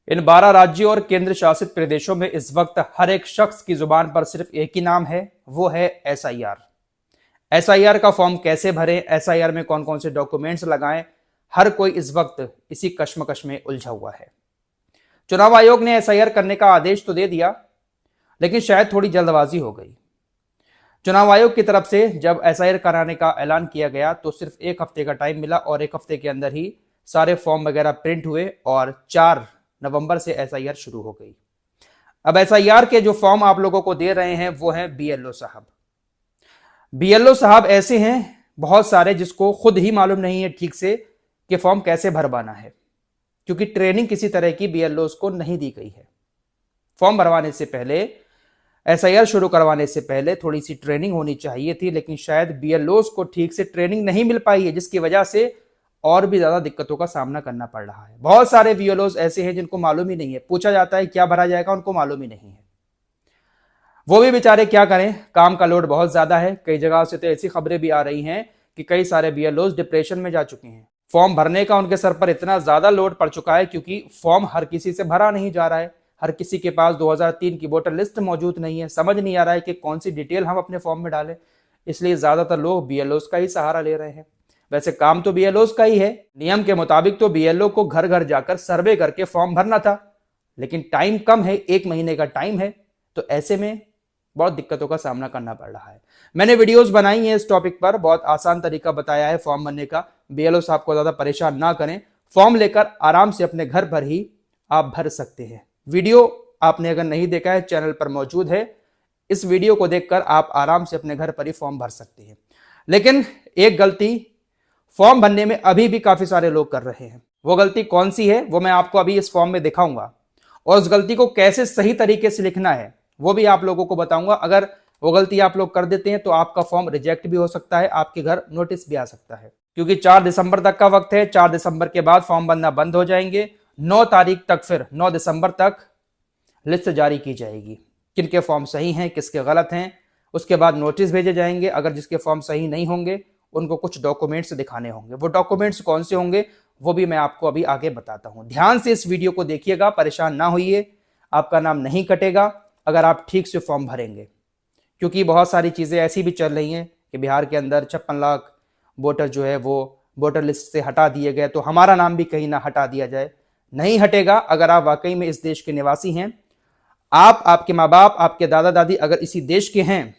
इन 12 राज्यों और केंद्र शासित प्रदेशों में इस वक्त हर एक शख्स की जुबान पर सिर्फ एक ही नाम है, वो है एसआईआर। एसआईआर का फॉर्म कैसे भरें, एसआईआर में कौन कौन से डॉक्यूमेंट्स लगाएं, हर कोई इस वक्त इसी कश्मकश में उलझा हुआ है। चुनाव आयोग ने एसआईआर करने का आदेश तो दे दिया, लेकिन शायद थोड़ी जल्दबाजी हो गई। चुनाव आयोग की तरफ से जब एसआईआर कराने का ऐलान किया गया तो सिर्फ एक हफ्ते का टाइम मिला और एक हफ्ते के अंदर ही सारे फॉर्म वगैरह प्रिंट हुए और 4 नवंबर से एसआईआर शुरू हो गई। अब एसआईआर के जो फॉर्म आप लोगों को दे रहे हैं वो हैं बीएलओ साहब। बीएलओ साहब ऐसे हैं बहुत सारे जिसको खुद ही मालूम नहीं है ठीक से कि फॉर्म कैसे भरवाना है, क्योंकि ट्रेनिंग किसी तरह की बीएलओ को नहीं दी गई है। फॉर्म भरवाने से पहले, एसआईआर शुरू करवाने से पहले थोड़ी सी ट्रेनिंग होनी चाहिए थी, लेकिन शायद बीएलओ को ठीक से ट्रेनिंग नहीं मिल पाई है, जिसकी वजह से और भी ज्यादा दिक्कतों का सामना करना पड़ रहा है। बहुत सारे बीएलओ ऐसे हैं जिनको मालूम ही नहीं है, पूछा जाता है क्या भरा जाएगा, उनको मालूम ही नहीं है। वो भी बेचारे क्या करें, काम का लोड बहुत ज्यादा है। कई जगह से तो ऐसी खबरें भी आ रही हैं कि कई सारे बीएलओ डिप्रेशन में जा चुके हैं। फॉर्म भरने का उनके सर पर इतना ज्यादा लोड पड़ चुका है क्योंकि फॉर्म हर किसी से भरा नहीं जा रहा है। हर किसी के पास 2003 की वोटर लिस्ट मौजूद नहीं है। समझ नहीं आ रहा है कि कौन सी डिटेल हम अपने फॉर्म में डालें, इसलिए ज्यादातर लोग बीएलओ का ही सहारा ले रहे हैं। वैसे काम तो बीएलओ का ही है। नियम के मुताबिक तो बीएलओ को घर घर जाकर सर्वे करके फॉर्म भरना था, लेकिन टाइम कम है, 1 महीने का टाइम है, तो ऐसे में बहुत दिक्कतों का सामना करना पड़ रहा है। मैंने वीडियोस बनाई है इस टॉपिक पर, बहुत आसान तरीका बताया है फॉर्म भरने का। बीएलओ साहब को ज्यादा परेशान ना करें, फॉर्म लेकर आराम से अपने घर पर ही आप भर सकते हैं। वीडियो आपने अगर नहीं देखा है, चैनल पर मौजूद है। इस वीडियो को देखकर आप आराम से अपने घर पर ही फॉर्म भर सकते हैं। लेकिन एक गलती फॉर्म भरने में अभी भी काफी सारे लोग कर रहे हैं। वो गलती कौन सी है वो मैं आपको अभी इस फॉर्म में दिखाऊंगा, और उस गलती को कैसे सही तरीके से लिखना है वो भी आप लोगों को बताऊंगा। अगर वो गलती आप लोग कर देते हैं तो आपका फॉर्म रिजेक्ट भी हो सकता है, आपके घर नोटिस भी आ सकता है, क्योंकि 4 दिसंबर तक का वक्त है। 4 दिसंबर के बाद फॉर्म बनना बंद हो जाएंगे। 9 तारीख तक, फिर 9 दिसंबर तक लिस्ट जारी की जाएगी, किनके फॉर्म सही हैं, किसके गलत हैं। उसके बाद नोटिस भेजे जाएंगे। अगर जिसके फॉर्म सही नहीं होंगे उनको कुछ डॉक्यूमेंट्स दिखाने होंगे। वो डॉक्यूमेंट्स कौन से होंगे वो भी मैं आपको अभी आगे बताता हूं। ध्यान से इस वीडियो को देखिएगा, परेशान ना होइए, आपका नाम नहीं कटेगा अगर आप ठीक से फॉर्म भरेंगे। क्योंकि बहुत सारी चीजें ऐसी भी चल रही हैं कि बिहार के अंदर 56 लाख वोटर जो है वो वोटर लिस्ट से हटा दिए गए, तो हमारा नाम भी कहीं ना हटा दिया जाए। नहीं हटेगा। अगर आप वाकई में इस देश के निवासी हैं, आप, आपके माँ बाप, आपके दादा दादी अगर इसी देश के हैं,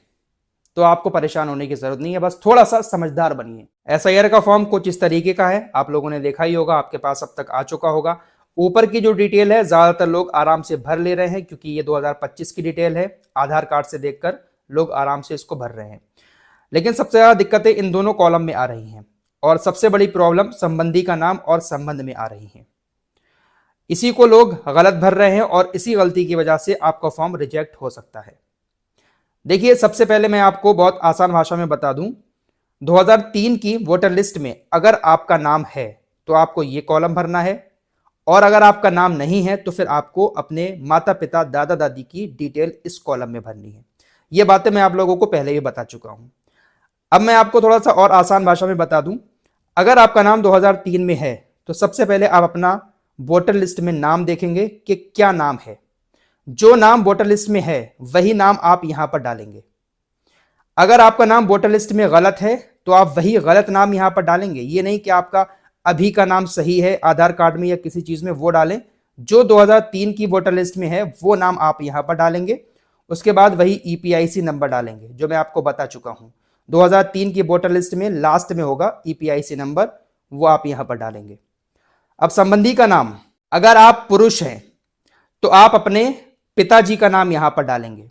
तो आपको परेशान होने की जरूरत नहीं है। बस थोड़ा सा समझदार बनिए। एसआईआर का फॉर्म कुछ इस तरीके का है, आप लोगों ने देखा ही होगा, आपके पास अब तक आ चुका होगा। ऊपर की जो डिटेल है ज्यादातर लोग आराम से भर ले रहे हैं, क्योंकि ये 2025 की डिटेल है। आधार कार्ड से देखकर लोग आराम से इसको भर रहे हैं। लेकिन सबसे ज्यादा दिक्कतें इन दोनों कॉलम में आ रही हैं, और सबसे बड़ी प्रॉब्लम संबंधी का नाम और संबंध में आ रही है। इसी को लोग गलत भर रहे हैं और इसी गलती की वजह से आपका फॉर्म रिजेक्ट हो सकता है। देखिए, सबसे पहले मैं आपको बहुत आसान भाषा में बता दूं, 2003 की वोटर लिस्ट में अगर आपका नाम है तो आपको ये कॉलम भरना है, और अगर आपका नाम नहीं है तो फिर आपको अपने माता पिता, दादा दादी की डिटेल इस कॉलम में भरनी है। ये बातें मैं आप लोगों को पहले ही बता चुका हूं। अब मैं आपको थोड़ा सा और आसान भाषा में बता दूं, अगर आपका नाम 2003 में है तो सबसे पहले आप अपना वोटर लिस्ट में नाम देखेंगे कि क्या नाम है। जो नाम वोटर लिस्ट में है वही नाम आप यहां पर डालेंगे। अगर आपका नाम वोटर लिस्ट में गलत है तो आप वही गलत नाम यहां पर डालेंगे। ये नहीं कि आपका अभी का नाम सही है आधार कार्ड में या किसी चीज में, वो डालें। जो 2003 की वोटर लिस्ट में है वो नाम आप यहां पर डालेंगे। उसके बाद वही ईपीआईसी नंबर डालेंगे जो मैं आपको बता चुका हूं। 2003 की वोटर लिस्ट में लास्ट में होगा ईपीआईसी नंबर, वो आप यहां पर डालेंगे। अब संबंधी का नाम, अगर आप पुरुष हैं तो आप अपने पिताजी का नाम यहां पर डालेंगे।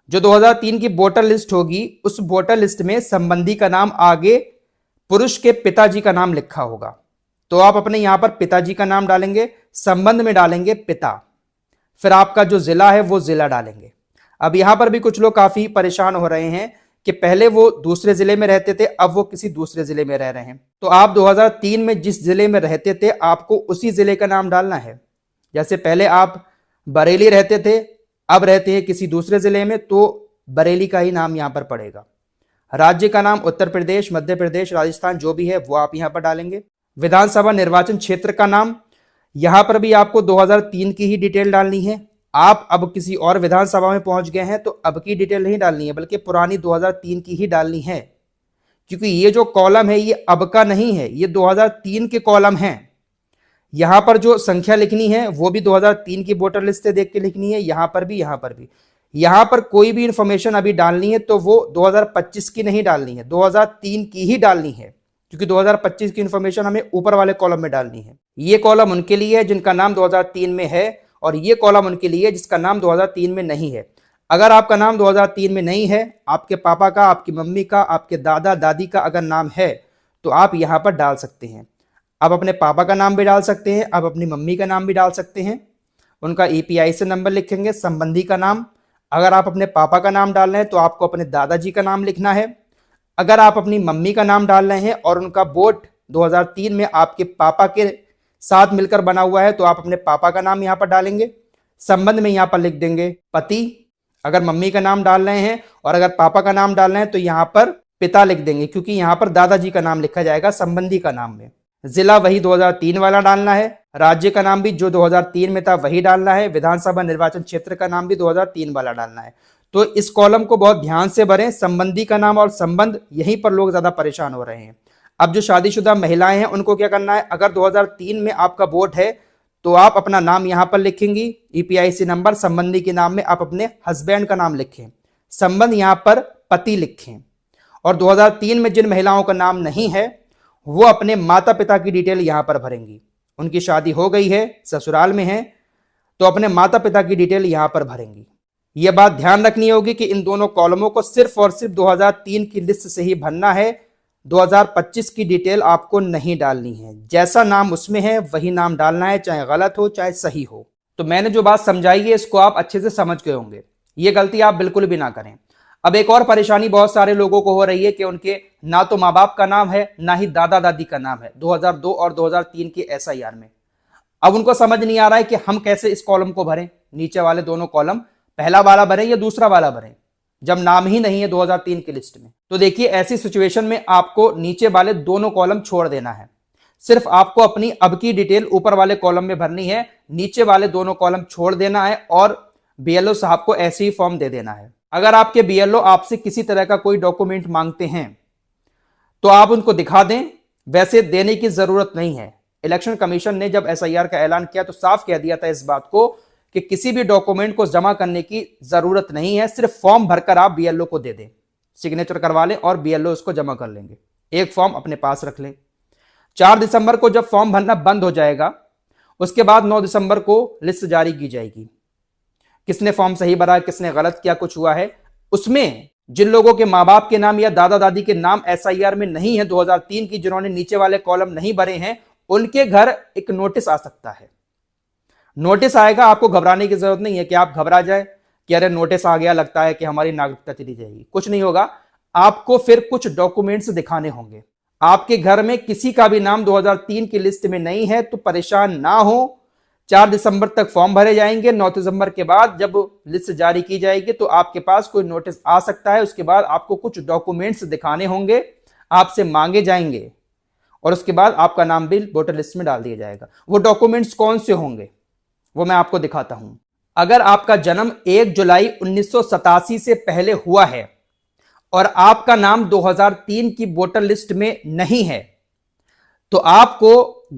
जो 2003 की वोटर लिस्ट होगी उस वोटर लिस्ट में संबंधी का नाम आगे पुरुष के पिताजी का नाम लिखा होगा, तो आप अपने यहां पर पिताजी का नाम डालेंगे, संबंध में डालेंगे पिता, फिर आपका जो जिला है वो जिला डालेंगे। अब यहां पर भी कुछ लोग काफी परेशान हो रहे हैं कि पहले वो दूसरे जिले में रहते थे, अब वो किसी दूसरे जिले में रह रहे हैं। तो आप 2003 में जिस जिले में रहते थे आपको उसी जिले का नाम डालना है। जैसे पहले आप बरेली रहते थे, अब रहते हैं किसी दूसरे जिले में, तो बरेली का ही नाम यहां पर पड़ेगा। राज्य का नाम उत्तर प्रदेश, मध्य प्रदेश, राजस्थान जो भी है वो आप यहां पर डालेंगे। विधानसभा निर्वाचन क्षेत्र का नाम, यहां पर भी आपको 2003 की ही डिटेल डालनी है। आप अब किसी और विधानसभा में पहुंच गए हैं तो अब की डिटेल नहीं डालनी है, बल्कि पुरानी 2003 की ही डालनी है, क्योंकि ये जो कॉलम है ये अब का नहीं है, ये 2003 के कॉलम हैं। यहां पर जो संख्या लिखनी है वो भी 2003 की वोटर लिस्ट से देख के लिखनी है, यहां पर भी, यहां पर भी। यहां पर कोई भी इंफॉर्मेशन अभी डालनी है तो वो 2025 की नहीं डालनी है, 2003 की ही डालनी है, क्योंकि 2025 की इंफॉर्मेशन हमें ऊपर वाले कॉलम में डालनी है। ये कॉलम उनके लिए है जिनका नाम 2003 में है, और ये कॉलम उनके लिए है जिसका नाम 2003 में नहीं है। अगर आपका नाम 2003 में नहीं है, आपके पापा का, आपकी मम्मी का, आपके दादा दादी का अगर नाम है तो आप यहां पर डाल सकते हैं। आप अपने पापा का नाम भी डाल सकते हैं, आप अपनी मम्मी का नाम भी डाल सकते हैं। उनका ईपीआई से नंबर लिखेंगे, संबंधी का नाम। अगर आप अपने पापा का नाम डाल रहे हैं तो आपको अपने दादाजी का नाम लिखना है। अगर आप अपनी मम्मी का नाम डाल रहे हैं और उनका वोट 2003 में आपके पापा के साथ मिलकर बना हुआ है तो आप अपने पापा का नाम यहां पर डालेंगे। संबंध में यहां पर लिख देंगे पति, अगर मम्मी का नाम डाल रहे हैं, और अगर पापा का नाम डाल रहे हैं तो यहां पर पिता लिख देंगे, क्योंकि यहां पर दादाजी का नाम लिखा जाएगा संबंधी का नाम में। जिला वही 2003 वाला डालना है, राज्य का नाम भी जो 2003 में था वही डालना है, विधानसभा निर्वाचन क्षेत्र का नाम भी 2003 वाला डालना है। तो इस कॉलम को बहुत ध्यान से भरें, संबंधी का नाम और संबंध, यहीं पर लोग ज्यादा परेशान हो रहे हैं। अब जो शादीशुदा महिलाएं हैं उनको क्या करना है, अगर 2003 में आपका वोट है तो आप अपना नाम यहां पर लिखेंगी, ईपीआईसी नंबर, संबंधी के नाम में आप अपने हस्बैंड का नाम लिखें, संबंध यहां पर पति लिखें। और 2003 में जिन महिलाओं का नाम नहीं है वो अपने माता पिता की डिटेल यहां पर भरेंगी। उनकी शादी हो गई है, ससुराल में है, तो अपने माता पिता की डिटेल यहां पर भरेंगी। यह बात ध्यान रखनी होगी कि इन दोनों कॉलमों को सिर्फ और सिर्फ 2003 की लिस्ट से ही भरना है, 2025 की डिटेल आपको नहीं डालनी है। जैसा नाम उसमें है वही नाम डालना है, चाहे गलत हो चाहे सही हो। तो मैंने जो बात समझाई है इसको आप अच्छे से समझ गए होंगे, ये गलती आप बिल्कुल भी ना करें। अब एक और परेशानी बहुत सारे लोगों को हो रही है कि उनके ना तो माँ बाप का नाम है ना ही दादा दादी का नाम है 2002 और 2003 के एसआईआर में। अब उनको समझ नहीं आ रहा है कि हम कैसे इस कॉलम को भरें, नीचे वाले दोनों कॉलम, पहला वाला भरें या दूसरा वाला भरें, जब नाम ही नहीं है 2003 की लिस्ट में। तो देखिए, ऐसी सिचुएशन में आपको नीचे वाले दोनों कॉलम छोड़ देना है, सिर्फ आपको अपनी अब की डिटेल ऊपर वाले कॉलम में भरनी है, नीचे वाले दोनों कॉलम छोड़ देना है और बीएलओ साहब को ऐसे ही फॉर्म दे देना है। अगर आपके बीएलओ आपसे किसी तरह का कोई डॉक्यूमेंट मांगते हैं तो आप उनको दिखा दें, वैसे देने की जरूरत नहीं है। इलेक्शन कमीशन ने जब एसआईआर का ऐलान किया तो साफ कह दिया था इस बात को कि किसी भी डॉक्यूमेंट को जमा करने की जरूरत नहीं है, सिर्फ फॉर्म भरकर आप बीएलओ को दे दें, सिग्नेचर करवा लें और बीएलओ उसको जमा कर लेंगे। एक फॉर्म अपने पास रख लें। 4 दिसंबर को जब फॉर्म भरना बंद हो जाएगा, उसके बाद 9 दिसंबर को लिस्ट जारी की जाएगी, किसने फॉर्म सही भरा, किसने गलत किया, कुछ हुआ है। उसमें जिन लोगों के मां बाप के नाम या दादा दादी के नाम एसआईआर में नहीं है 2003 की, जिन्होंने नीचे वाले कॉलम नहीं भरे हैं, उनके घर एक नोटिस आ सकता है। नोटिस आएगा, आपको घबराने की जरूरत नहीं है कि आप घबरा जाए कि अरे नोटिस आ गया, लगता है कि हमारी नागरिकता चली जाएगी। कुछ नहीं होगा। आपको फिर कुछ डॉक्यूमेंट्स दिखाने होंगे। आपके घर में किसी का भी नाम 2003 की लिस्ट में नहीं है तो परेशान ना हो। 4 दिसंबर तक फॉर्म भरे जाएंगे। 9 दिसंबर के बाद जब लिस्ट जारी की जाएगी तो आपके पास कोई नोटिस आ सकता है। उसके बाद आपको कुछ डॉक्यूमेंट्स दिखाने होंगे, आपसे मांगे जाएंगे और उसके बाद आपका नाम भी वोटर लिस्ट में डाल दिया जाएगा। वो डॉक्यूमेंट्स कौन से होंगे वो मैं आपको दिखाता हूं। अगर आपका जन्म 1 जुलाई 1987 से पहले हुआ है और आपका नाम 2003 की वोटर लिस्ट में नहीं है तो आपको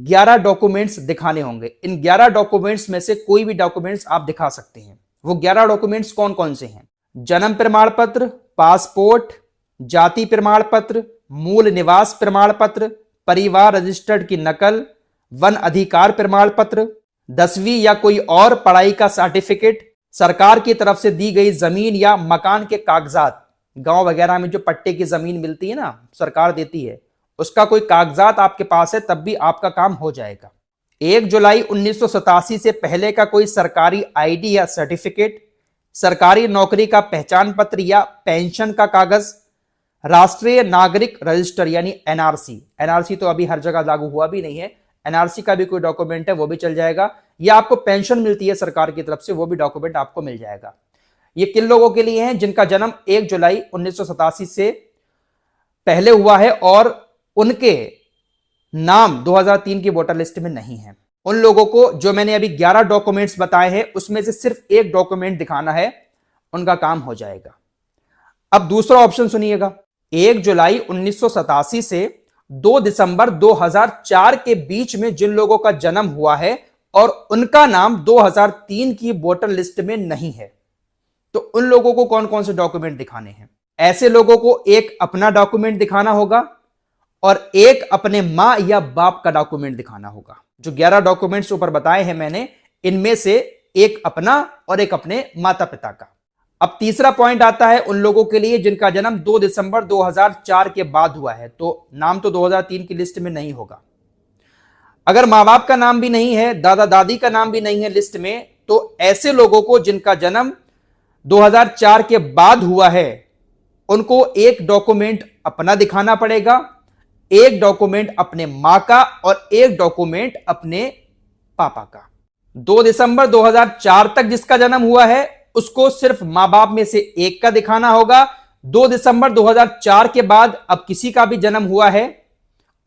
11 डॉक्यूमेंट्स दिखाने होंगे। इन 11 डॉक्यूमेंट्स में से कोई भी डॉक्यूमेंट्स आप दिखा सकते हैं। वो 11 डॉक्यूमेंट्स कौन कौन से हैं? जन्म प्रमाण पत्र, पासपोर्ट, जाति प्रमाण पत्र, मूल निवास प्रमाण पत्र, परिवार रजिस्टर्ड की नकल, वन अधिकार प्रमाण पत्र, 10वीं या कोई और पढ़ाई का सर्टिफिकेट, सरकार की तरफ से दी गई जमीन या मकान के कागजात, गांव वगैरह में जो पट्टे की जमीन मिलती है ना, सरकार देती है, उसका कोई कागजात आपके पास है तब भी आपका काम हो जाएगा। 1 जुलाई 1987 से पहले का कोई सरकारी आईडी या सर्टिफिकेट, सरकारी नौकरी का पहचान पत्र या पेंशन का कागज, राष्ट्रीय नागरिक रजिस्टर यानी एनआरसी। एनआरसी तो अभी हर जगह लागू हुआ भी नहीं है, एनआरसी का भी कोई डॉक्यूमेंट है वो भी चल जाएगा। या आपको पेंशन मिलती है सरकार की तरफ से, वो भी डॉक्यूमेंट आपको मिल जाएगा। ये किन लोगों के लिए हैं? जिनका जन्म 1 जुलाई 1987 से पहले हुआ है और उनके नाम 2003 की वोटर लिस्ट में नहीं है। उन लोगों को जो मैंने अभी 11 डॉक्यूमेंट्स बताए हैं उसमें से सिर्फ एक डॉक्यूमेंट दिखाना है, उनका काम हो जाएगा। अब दूसरा ऑप्शन सुनिएगा, 1 जुलाई 1987 से 2 दिसंबर 2004 के बीच में जिन लोगों का जन्म हुआ है और उनका नाम 2003 की वोटर लिस्ट में नहीं है, तो उन लोगों को कौन कौन से डॉक्यूमेंट दिखाने हैं? ऐसे लोगों को एक अपना डॉक्यूमेंट दिखाना होगा और एक अपने मां या बाप का डॉक्यूमेंट दिखाना होगा। जो 11 डॉक्यूमेंट्स ऊपर बताए हैं मैंने, इनमें से एक अपना और एक अपने माता पिता का। अब तीसरा पॉइंट आता है उन लोगों के लिए जिनका जन्म 2 दिसंबर 2004 के बाद हुआ है, तो नाम तो 2003 की लिस्ट में नहीं होगा। अगर मां बाप का नाम भी नहीं है, दादा दादी का नाम भी नहीं है लिस्ट में, तो ऐसे लोगों को जिनका जन्म 2004 के बाद हुआ है, उनको एक डॉक्यूमेंट अपना दिखाना पड़ेगा, एक डॉक्यूमेंट अपने मां का और एक डॉक्यूमेंट अपने पापा का। 2 दिसंबर 2004 तक जिसका जन्म हुआ है उसको सिर्फ मां बाप में से एक का दिखाना होगा। 2 दिसंबर 2004 के बाद अब किसी का भी जन्म हुआ है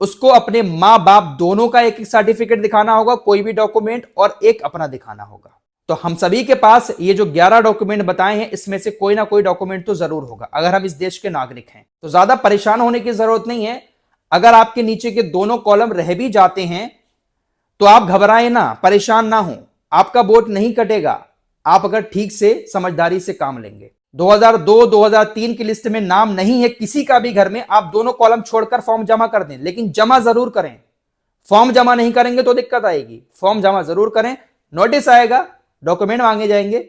उसको अपने मां बाप दोनों का एक एक सर्टिफिकेट दिखाना होगा, कोई भी डॉक्यूमेंट, और एक अपना दिखाना होगा। तो हम सभी के पास ये जो 11 डॉक्यूमेंट बताए हैं इसमें से कोई ना कोई डॉक्यूमेंट तो जरूर होगा अगर हम इस देश के नागरिक हैं। तो ज्यादा परेशान होने की जरूरत नहीं है। अगर आपके नीचे के दोनों कॉलम रह भी जाते हैं तो आप घबराएं ना, परेशान ना हो, आपका वोट नहीं कटेगा, आप अगर ठीक से समझदारी से काम लेंगे। 2002-2003 की लिस्ट में नाम नहीं है किसी का भी घर में, आप दोनों कॉलम छोड़कर फॉर्म जमा कर दें, लेकिन जमा जरूर करें। फॉर्म जमा नहीं करेंगे तो दिक्कत आएगी, फॉर्म जमा जरूर करें। नोटिस आएगा, डॉक्यूमेंट मांगे जाएंगे,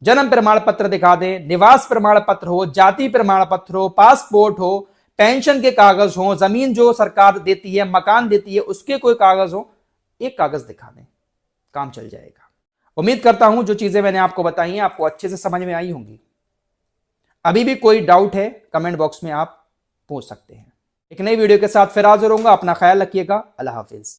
जन्म प्रमाण पत्र दिखा दें, निवास प्रमाण पत्र हो, जाति प्रमाण पत्र हो, पासपोर्ट हो, पेंशन के कागज हो, जमीन जो सरकार देती है, मकान देती है, उसके कोई कागज हो, एक कागज दिखा दें, काम चल जाएगा। उम्मीद करता हूं जो चीजें मैंने आपको बताई हैं आपको अच्छे से समझ में आई होंगी। अभी भी कोई डाउट है कमेंट बॉक्स में आप पूछ सकते हैं। एक नई वीडियो के साथ फिर हाजिर होऊंगा। अपना ख्याल रखिएगा। अल्लाह हाफिज।